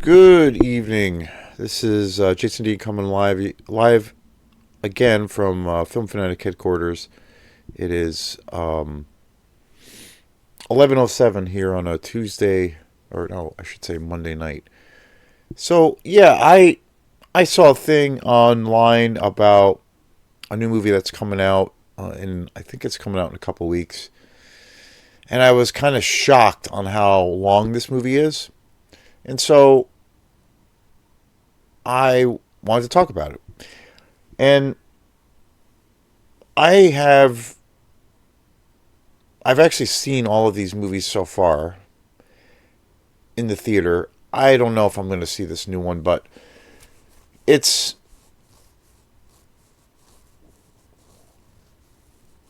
Good evening. This is Jason D coming live again from Film Fanatic headquarters. It is 11:07 here on a Tuesday, or no, I should say Monday night. So yeah, I saw a thing online about a new movie that's coming out, and I think it's coming out in a couple weeks. And I was kind of shocked on how long this movie is, and so I wanted to talk about it. And I have I've actually seen all of these movies so far in the theater. I don't know if I'm going to see this new one, but it's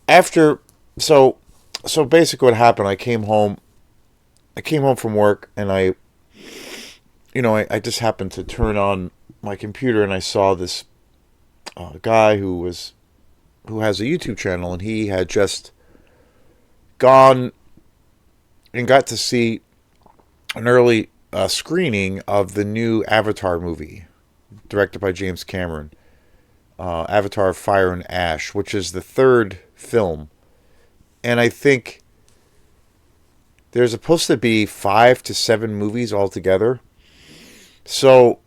after so basically what happened, I came home from work, and I just happened to turn on my computer, and I saw this guy who has a YouTube channel, and he had just gone and got to see an early screening of the new Avatar movie, directed by James Cameron, Avatar: Fire and Ash, which is the third film, and I think there's supposed to be 5 to 7 movies altogether. So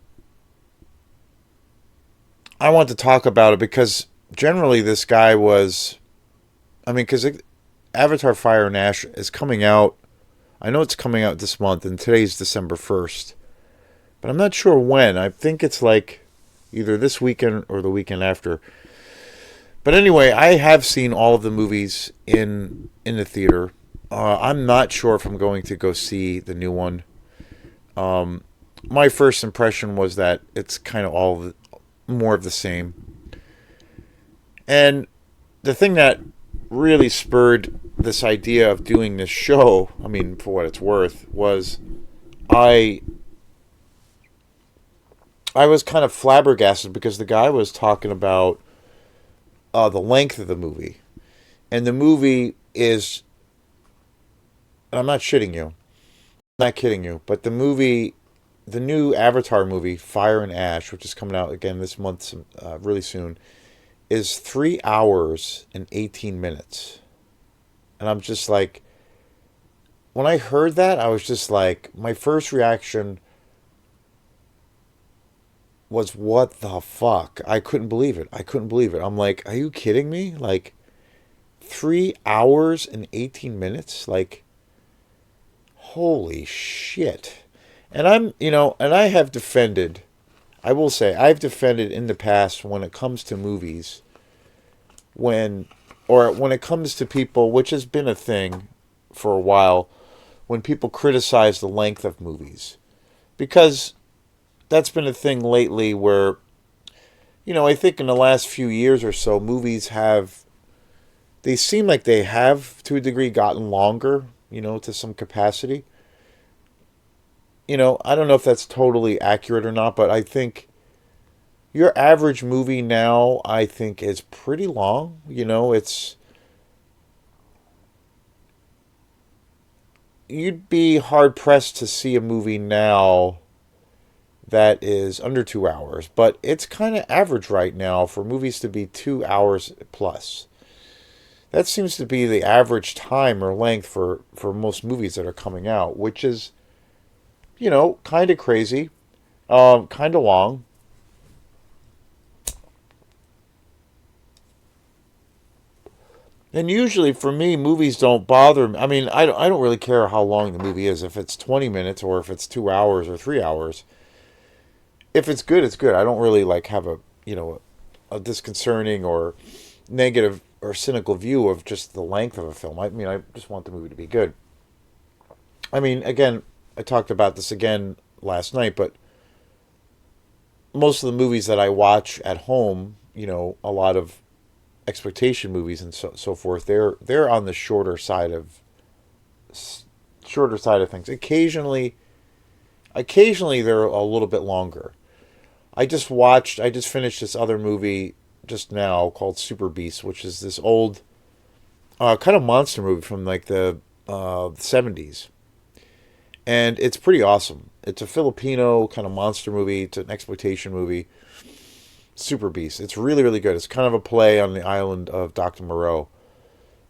I want to talk about it because generally this guy was, because Avatar: Fire and Ash is coming out. I know it's coming out this month, and today's December 1st, but I'm not sure when. I think it's like either this weekend or the weekend after. But anyway, I have seen all of the movies in the theater. I'm not sure if I'm going to go see the new one. My first impression was that it's kind of more of the same. And the thing that really spurred this idea of doing this show, for what it's worth, was I was kind of flabbergasted because the guy was talking about the length of the movie. And the movie is, and I'm not shitting you, I'm not kidding you, but the new Avatar movie, Fire and Ash, which is coming out again this month, really soon, is 3 hours and 18 minutes. And I'm just like, when I heard that, I was just like, my first reaction was, what the fuck? I couldn't believe it. I'm like, are you kidding me? Like, 3 hours and 18 minutes? Like, holy shit. And and I have defended, I will say, I've defended in the past when it comes to movies, when it comes to people, which has been a thing for a while, when people criticize the length of movies. Because that's been a thing lately where, I think in the last few years or so, they seem like they have, to a degree, gotten longer, to some capacity. I don't know if that's totally accurate or not, but I think your average movie now, I think, is pretty long. You'd be hard pressed to see a movie now that is under 2 hours, but it's kind of average right now for movies to be 2 hours plus. That seems to be the average time or length for most movies that are coming out, which is, kind of crazy, kind of long. And usually for me, movies don't bother me. I don't really care how long the movie is, if it's 20 minutes or if it's 2 hours or 3 hours. If it's good, it's good. I don't really have a disconcerting or negative or cynical view of just the length of a film. I just want the movie to be good. Again, I talked about this again last night, but most of the movies that I watch at home, a lot of exploitation movies and so forth, they're on the shorter side of things. Occasionally they're a little bit longer. I just finished this other movie just now called Super Beast, which is this old kind of monster movie from like the 70s. And it's pretty awesome. It's a Filipino kind of monster movie. It's an exploitation movie. Super Beast. It's really, really good. It's kind of a play on the island of Dr. Moreau.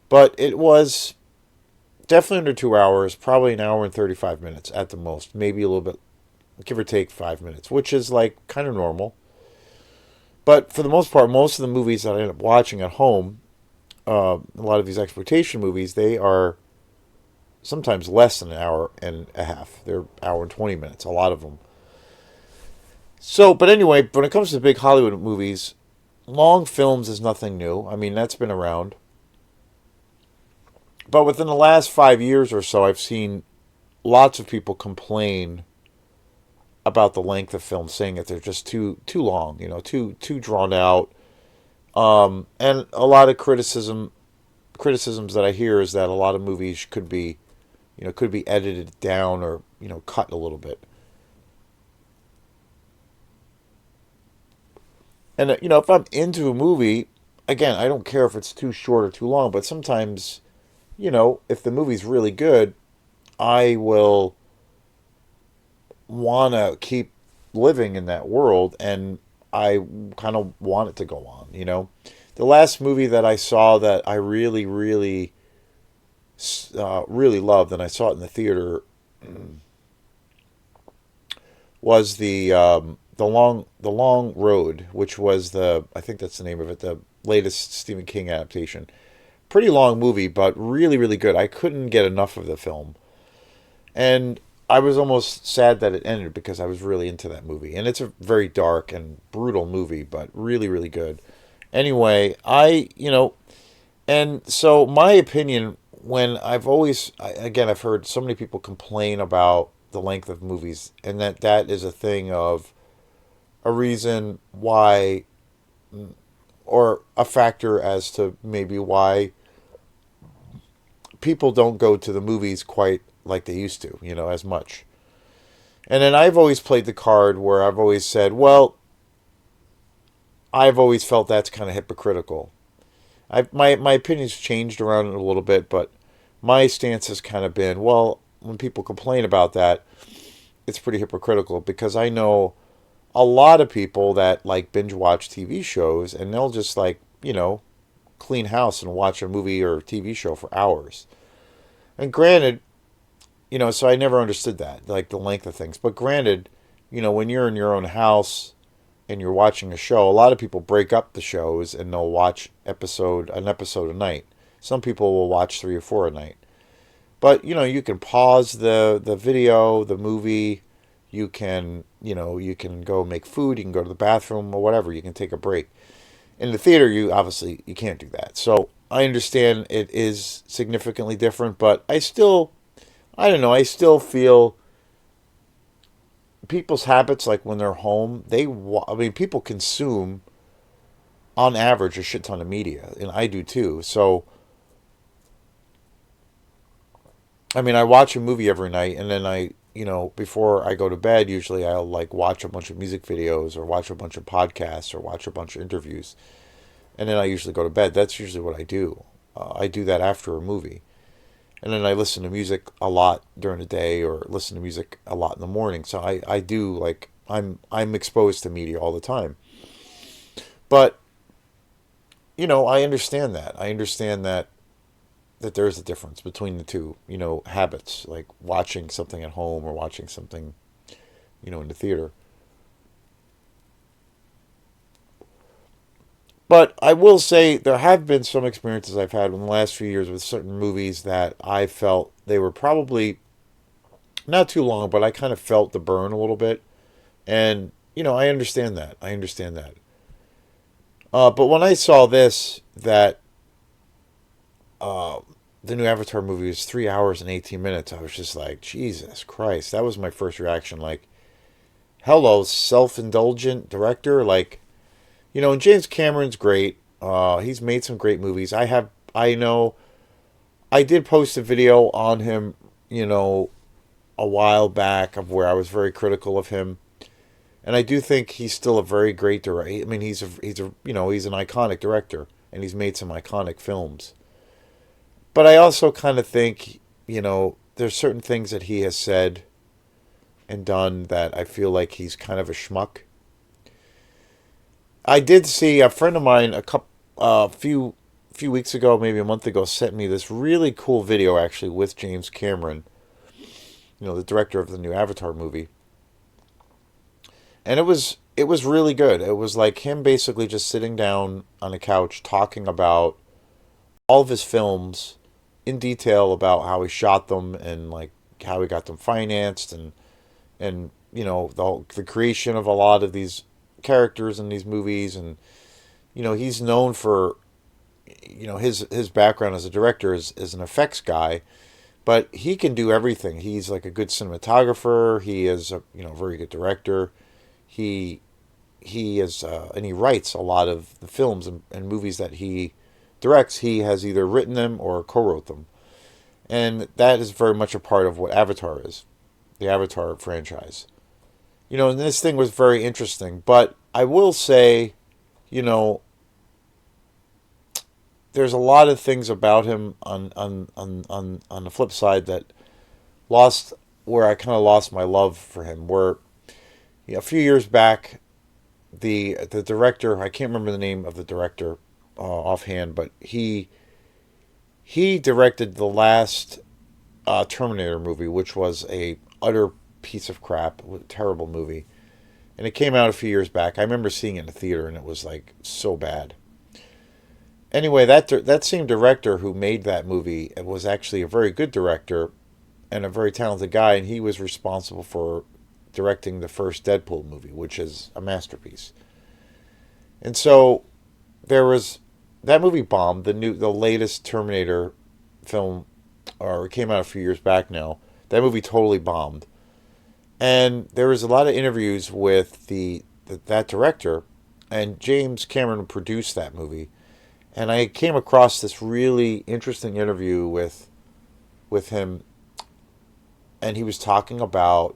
But it was definitely under 2 hours, probably an hour and 35 minutes at the most. Maybe a little bit, give or take 5 minutes, which is like kind of normal. But for the most part, most of the movies that I end up watching at home, a lot of these exploitation movies, they are sometimes less than an hour and a half. They're hour and 20 minutes, a lot of them. So, but anyway, when it comes to big Hollywood movies, long films is nothing new. I mean, that's been around. But within the last 5 years or so, I've seen lots of people complain about the length of films, saying that they're just too long, too drawn out. And a lot of criticisms that I hear is that a lot of movies could be edited down or cut a little bit. And if I'm into a movie, again, I don't care if it's too short or too long, but sometimes, if the movie's really good, I will want to keep living in that world, and I kind of want it to go on. The last movie that I saw that I really, really, really loved, and I saw it in the theater, was the Long Road, which was I think that's the name of it, the latest Stephen King adaptation. Pretty long movie, but really, really good. I couldn't get enough of the film. And I was almost sad that it ended because I was really into that movie. And it's a very dark and brutal movie, but really, really good. Anyway, and so my opinion, when again, I've heard so many people complain about the length of movies, and that is a thing of a reason why, or a factor as to maybe why people don't go to the movies quite like they used to, as much. And then I've always played the card where I've always said, well, I've always felt that's kind of hypocritical. My opinion's changed around it a little bit, but my stance has kind of been, well, when people complain about that, it's pretty hypocritical because I know a lot of people that like binge watch TV shows and they'll just clean house and watch a movie or TV show for hours. And granted, so I never understood that, like the length of things. But granted, when you're in your own house and you're watching a show, a lot of people break up the shows and they'll watch an episode a night. Some people will watch 3 or 4 a night. But, you can pause the video, the movie. You can go make food. You can go to the bathroom or whatever. You can take a break. In the theater, you can't do that. So I understand it is significantly different, but I don't know. I still feel people's habits, like when they're home, people consume on average a shit ton of media, and I do too. So, I watch a movie every night, and then before I go to bed, usually I'll watch a bunch of music videos or watch a bunch of podcasts or watch a bunch of interviews, and then I usually go to bed. That's usually what I do. I do that after a movie. And then I listen to music a lot during the day or listen to music a lot in the morning. So I do I'm exposed to media all the time. But, I understand that. I understand that there's a difference between the two, habits, like watching something at home or watching something, in the theater. But I will say there have been some experiences I've had in the last few years with certain movies that I felt they were probably not too long, but I kind of felt the burn a little bit. And, I understand that. I understand that. But when I saw that the new Avatar movie was 3 hours and 18 minutes, I was just like, Jesus Christ. That was my first reaction. Like, hello, self-indulgent director. And James Cameron's great. He's made some great movies. I know, I did post a video on him, a while back of where I was very critical of him. And I do think he's still a very great director. He's an iconic director, and he's made some iconic films. But I also kind of think, there's certain things that he has said, and done that I feel like he's kind of a schmuck. I did see a friend of mine few weeks ago, maybe a month ago, sent me this really cool video actually with James Cameron, the director of the new Avatar movie, and it was really good. It was like him basically just sitting down on a couch talking about all of his films in detail about how he shot them and like how he got them financed and the creation of a lot of these characters in these movies. And he's known for his background as a director is an effects guy, but he can do everything. He's like a good cinematographer. He is a very good director. He he is and he writes a lot of the films and movies that he directs. He has either written them or co-wrote them, and that is very much a part of what Avatar is, the Avatar franchise. And this thing was very interesting. But I will say, you know, there's a lot of things about him on the flip side that lost where I kind of lost my love for him. Where a few years back, the director, I can't remember the name of the director offhand, but he directed the last Terminator movie, which was a utter piece of crap, terrible movie, and it came out a few years back. I remember seeing it in the theater, and it was like so bad. Anyway, that same director who made that movie was actually a very good director and a very talented guy, and he was responsible for directing the first Deadpool movie, which is a masterpiece. And so there was that movie bombed. The latest Terminator film, or it came out a few years back now. That movie totally bombed, and there was a lot of interviews with that director, and James Cameron produced that movie. And I came across this really interesting interview with him, and he was talking about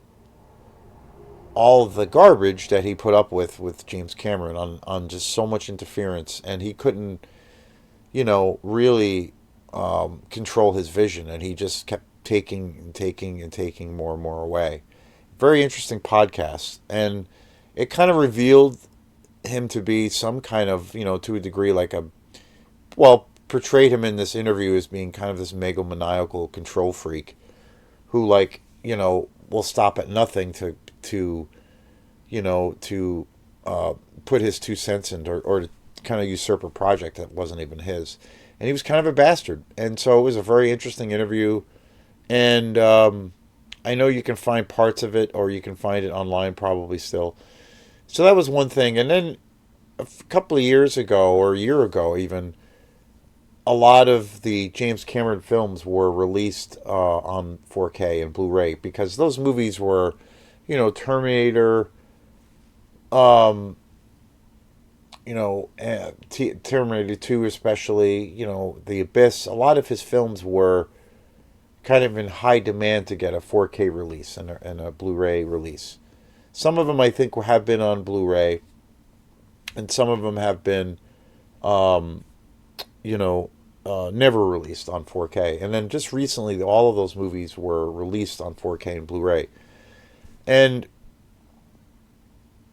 all the garbage that he put up with James Cameron on just so much interference, and he couldn't, really control his vision, and he just kept taking and taking and taking more and more away. Very interesting podcast, and it kind of revealed him to be some kind of, to a degree, like portrayed him in this interview as being kind of this megalomaniacal control freak who, like, will stop at nothing to put his 2 cents in, or to kind of usurp a project that wasn't even his. And he was kind of a bastard. And so it was a very interesting interview. And I know you can find parts of it, or you can find it online probably still. So that was one thing. And then a couple of years ago, or a year ago even, a lot of the James Cameron films were released on 4K and Blu-ray, because those movies were, Terminator, Terminator 2 especially, The Abyss. A lot of his films were kind of in high demand to get a 4K release and a Blu-ray release. Some of them I think have been on Blu-ray, and some of them have been, never released on 4K. And then just recently, all of those movies were released on 4K and Blu-ray. And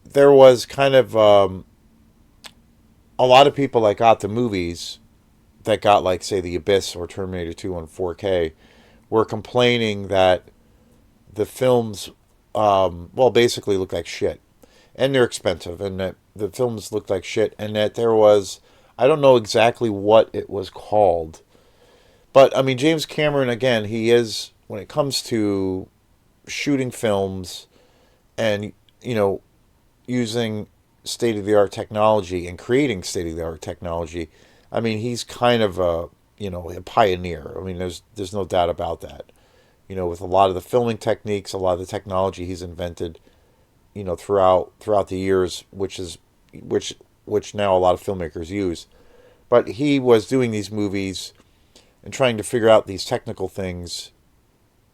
there was kind of a lot of people that got the movies, that got, like, say, The Abyss or Terminator 2 on 4K, were complaining that the films, basically looked like shit. And they're expensive, and that the films looked like shit, and that there was, I don't know exactly what it was called, but I mean, James Cameron, again, he is, when it comes to shooting films and, using state-of-the-art technology and creating state-of-the-art technology, I mean, he's kind of a pioneer. I mean, there's no doubt about that. With a lot of the filming techniques, a lot of the technology he's invented, throughout the years, which now a lot of filmmakers use. But he was doing these movies and trying to figure out these technical things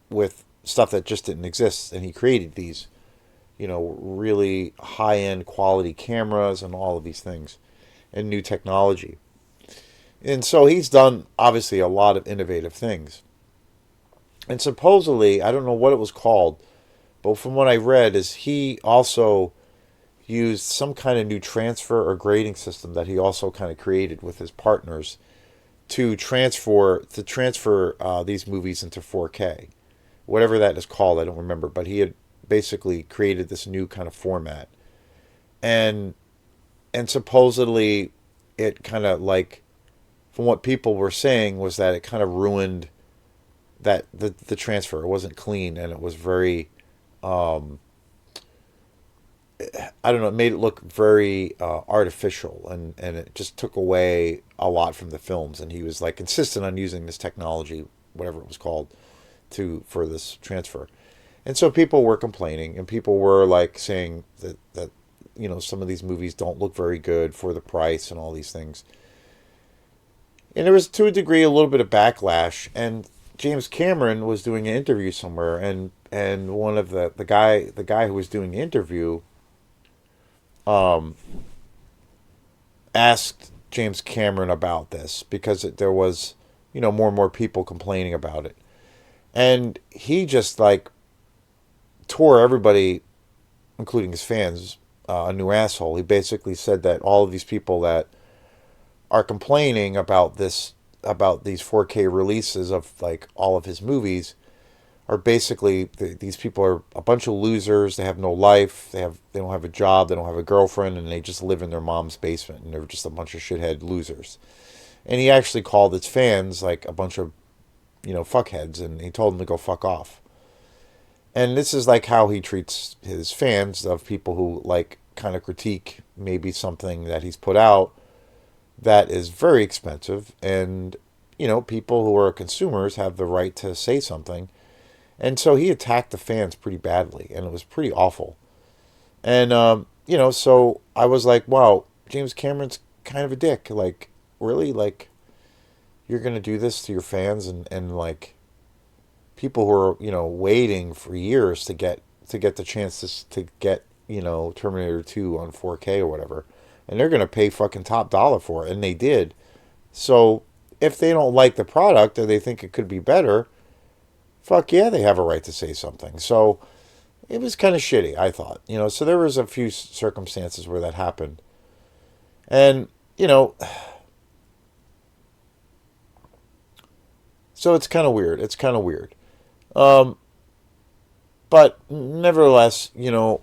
with stuff that just didn't exist, and he created these, really high-end quality cameras and all of these things and new technology. And so he's done, obviously, a lot of innovative things. And supposedly, I don't know what it was called, But from what I read, is he also used some kind of new transfer or grading system that he also kind of created with his partners to transfer these movies into 4K, whatever that is called. I don't remember, but he had basically created this new kind of format, and supposedly it kind of like, from what people were saying, was that it kind of ruined that the transfer. It wasn't clean, and it was very, I don't know, it made it look very artificial, and it just took away a lot from the films. And he was like insistent on using this technology, whatever it was called, for this transfer. And so people were complaining, and people were like saying that some of these movies don't look very good for the price and all these things. And there was, to a degree, a little bit of backlash. And James Cameron was doing an interview somewhere, and one of the guy who was doing the interview asked James Cameron about this, because there was, more and more people complaining about it. And he just like tore everybody, including his fans, a new asshole. He basically said that all of these people that are complaining about these 4K releases of like all of his movies, are basically, these people are a bunch of losers. They have no life. They don't have a job. They don't have a girlfriend, and they just live in their mom's basement. And they're just a bunch of shithead losers. And he actually called his fans like a bunch of fuckheads, and he told them to go fuck off. And this is like how he treats his fans, of people who like kind of critique maybe something that he's put out that is very expensive. And people who are consumers have the right to say something. And so he attacked the fans pretty badly, and it was pretty awful. And so I was like, wow, James Cameron's kind of a dick. Like, really? Like, you're gonna do this to your fans, and like people who are waiting for years to get the chance to get Terminator 2 on 4K or whatever, and they're gonna pay fucking top dollar for it, and they did. So if they don't like the product, or they think it could be better, fuck yeah, they have a right to say something. So it was kind of shitty, I thought. So there was a few circumstances where that happened. And, so it's kind of weird. It's kind of weird. But nevertheless, when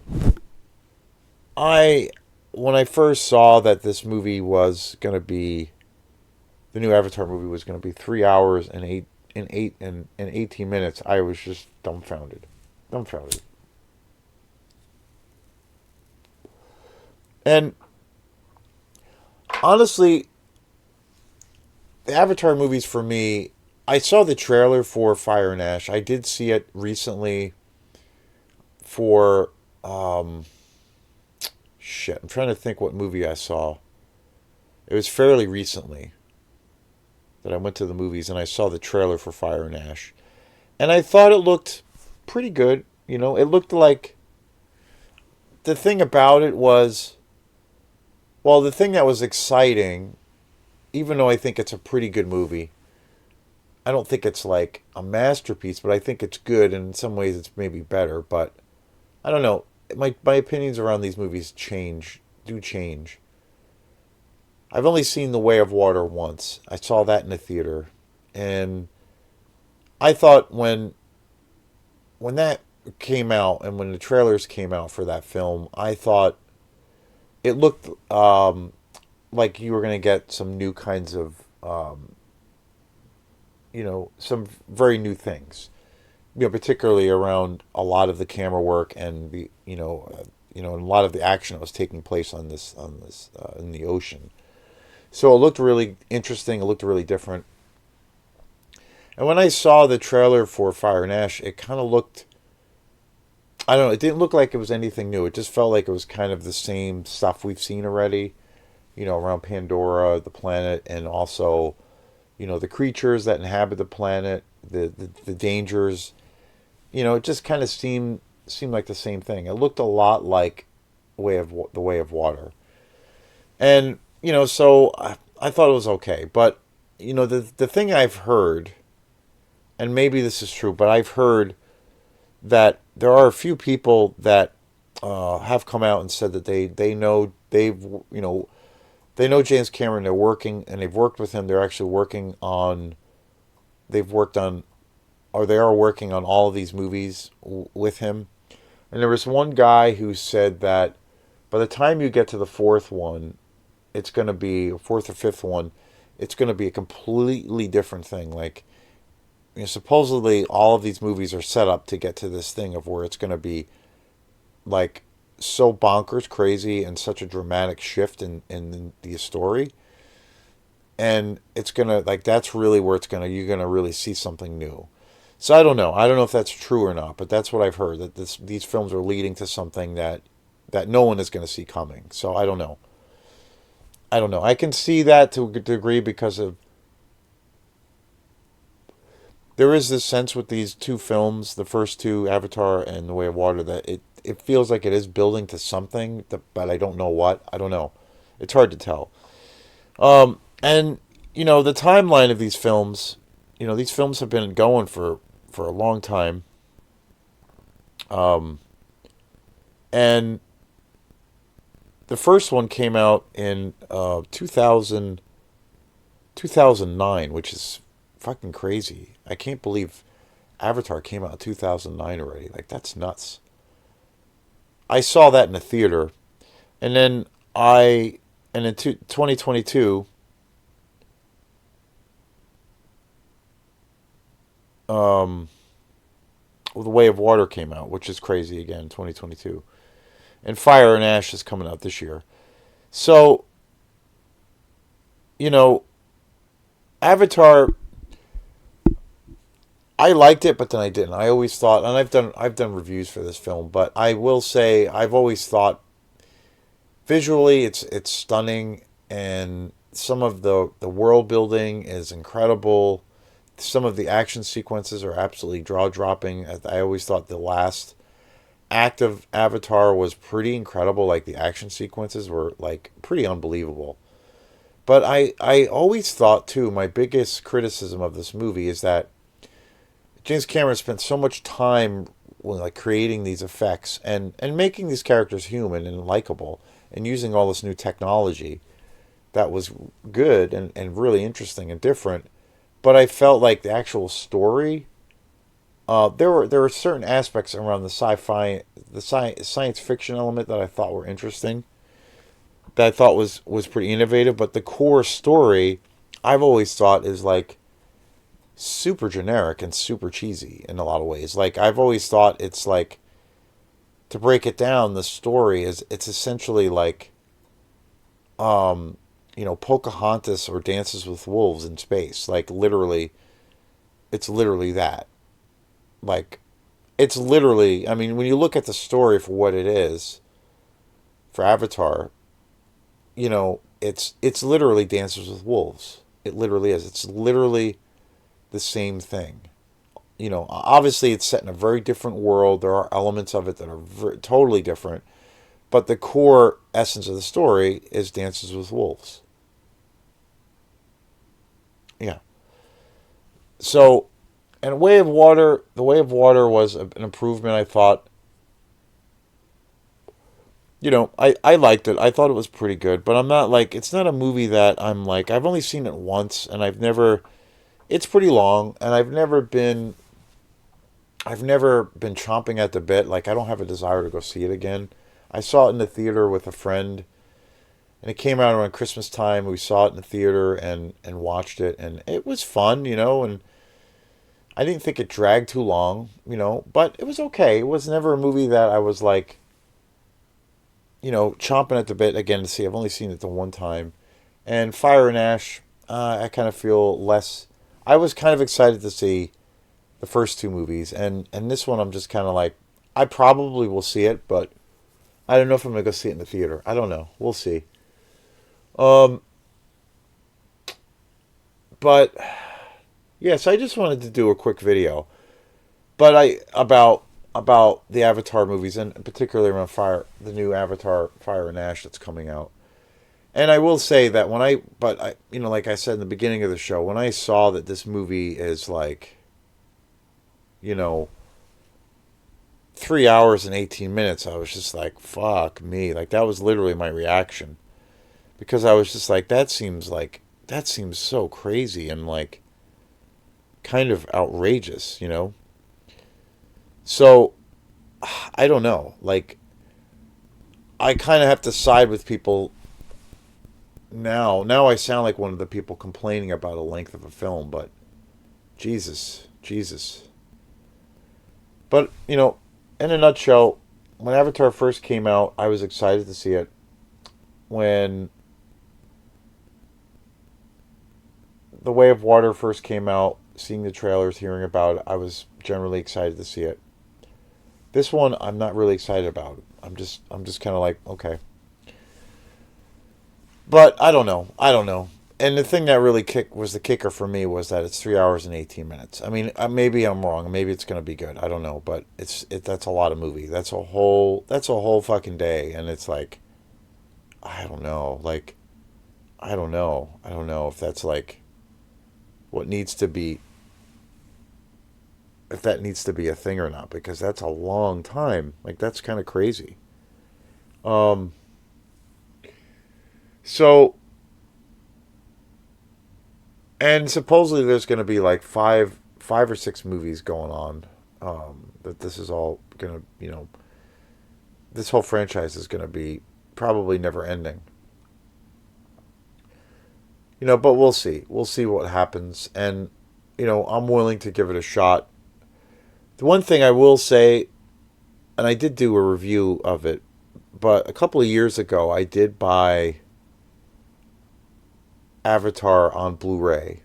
I first saw that this movie was going to be, the new Avatar movie was going to be 3 hours and 18 minutes, I was just dumbfounded. Dumbfounded. And honestly, the Avatar movies for me, I saw the trailer for Fire and Ash. I did see it recently for shit. I'm trying to think what movie I saw. It was fairly recently that I went to the movies, and I saw the trailer for Fire and Ash. And I thought it looked pretty good. It looked like, the thing about it was, well, the thing that was exciting, even though I think it's a pretty good movie, I don't think it's like a masterpiece, but I think it's good, and in some ways it's maybe better. But I don't know. My opinions around these movies do change. I've only seen The Way of Water once. I saw that in the theater, and I thought when that came out, and when the trailers came out for that film, I thought it looked like you were going to get some new kinds of some very new things. Particularly around a lot of the camera work, and and a lot of the action that was taking place on this in the ocean. So it looked really interesting. It looked really different. And when I saw the trailer for Fire and Ash, it kind of looked, I don't know, it didn't look like it was anything new. It just felt like it was kind of the same stuff we've seen already, around Pandora, the planet, and also, the creatures that inhabit the planet, the dangers. It just kind of seemed like the same thing. It looked a lot like the Way of Water. And, so I thought it was okay. But, the thing I've heard, and maybe this is true, but I've heard that there are a few people that have come out and said that they know they know James Cameron. They're working and they've worked with him. They're actually working on they've worked on or they are working on all of these movies with him. And there was one guy who said that by the time you get to the fourth one, it's going to be fourth or fifth one, it's going to be a completely different thing. Like, supposedly all of these movies are set up to get to this thing of where it's going to be like so bonkers crazy and such a dramatic shift in the story, and it's gonna like that's really where it's gonna you're gonna really see something new. So I don't know if that's true or not, but that's what I've heard, that these films are leading to something that no one is going to see coming. So I don't know, I can see that to a degree because of there is this sense with these two films, the first two, Avatar and The Way of Water, that it feels like it is building to something, but I don't know what. I don't know. It's hard to tell. And the timeline of these films, these films have been going for a long time. Um, and the first one came out in 2009, which is fucking crazy. I can't believe Avatar came out in 2009 already. Like, that's nuts. I saw that in a theater, and then and in 2022, um, The Way of Water came out, which is crazy again, 2022. And Fire and Ash is coming out this year. So, you know, Avatar, I liked it, but then I didn't. I always thought, and I've done reviews for this film, but I will say I've always thought visually it's stunning, and some of the world building is incredible. Some of the action sequences are absolutely jaw dropping. I always thought the last act of Avatar was pretty incredible. Like, the action sequences were like pretty unbelievable. But I always thought too, my biggest criticism of this movie is that James Cameron spent so much time like creating these effects and making these characters human and likable, and using all this new technology that was good and really interesting and different. But I felt like the actual story, there were certain aspects around the sci-fi, science fiction element that I thought were interesting, that I thought was pretty innovative. But the core story, I've always thought, is like super generic and super cheesy in a lot of ways. Like, I've always thought it's like, to break it down, the story is it's essentially like Pocahontas or Dances with Wolves in space. Like, literally, it's literally that. Like, it's literally, I mean, when you look at the story for what it is for Avatar, it's literally Dances with Wolves. It literally is. It's literally the same thing. Obviously it's set in a very different world. There are elements of it that are totally different, but the core essence of the story is Dances with Wolves. Yeah. So, and The Way of Water was an improvement, I thought. I liked it. I thought it was pretty good, but I'm not like, it's not a movie that I'm like, I've only seen it once, and it's pretty long, and I've never been chomping at the bit. Like, I don't have a desire to go see it again. I saw it in the theater with a friend, and it came out around Christmas time. We saw it in the theater and watched it, and it was fun, and I didn't think it dragged too long, but it was okay. It was never a movie that I was like, chomping at the bit again to see. I've only seen it the one time. And Fire and Ash, I kind of feel less. I was kind of excited to see the first two movies, and this one I'm just kind of like, I probably will see it, but I don't know if I'm gonna go see it in the theater. I don't know. We'll see. Um, but yeah, so I just wanted to do a quick video, but about the Avatar movies, and particularly around the new Avatar, Fire and Ash, that's coming out. And I will say that like I said in the beginning of the show, when I saw that this movie is like, you know, 3 hours and 18 minutes, I was just like, fuck me. Like, that was literally my reaction. Because I was just like, that seems so crazy and like kind of outrageous, you know? So, I don't know. Like, I kind of have to side with people now. Now I sound like one of the people complaining about a length of a film, but Jesus, Jesus. But, you know, in a nutshell, when Avatar first came out, I was excited to see it. When The Way of Water first came out, seeing the trailers, hearing about it, I was generally excited to see it. This one, I'm not really excited about. I'm just kind of like, okay. But I don't know. I don't know. And the thing that really was the kicker for me was that it's 3 hours and 18 minutes. I mean, maybe I'm wrong. Maybe it's gonna be good. I don't know. But that's a lot of movie. That's a whole fucking day. And it's like, I don't know. Like, I don't know. I don't know if that's like what needs to be, if that needs to be a thing or not, because that's a long time. Like, that's kind of crazy. Um. So, and supposedly there's going to be like five or six movies going on. That this is all going to, this whole franchise is going to be probably never ending. But we'll see. We'll see what happens. And, I'm willing to give it a shot. The one thing I will say, and I did do a review of it, but a couple of years ago I did buy Avatar on Blu-ray.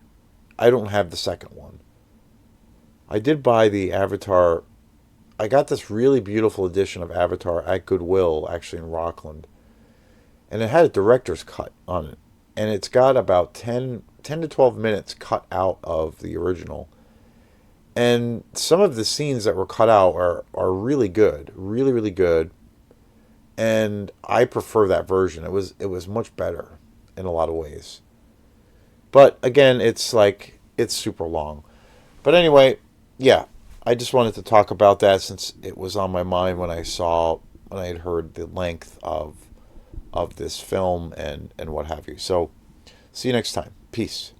I don't have the second one. I did buy the Avatar. I got this really beautiful edition of Avatar at Goodwill, actually in Rockland. And it had a director's cut on it. And it's got about 10 to 12 minutes cut out of the original. And some of the scenes that were cut out are really good. Really, really good. And I prefer that version. It was much better in a lot of ways. But again, it's like, it's super long. But anyway, yeah, I just wanted to talk about that since it was on my mind when I had heard the length of this film and what have you. So, see you next time. Peace.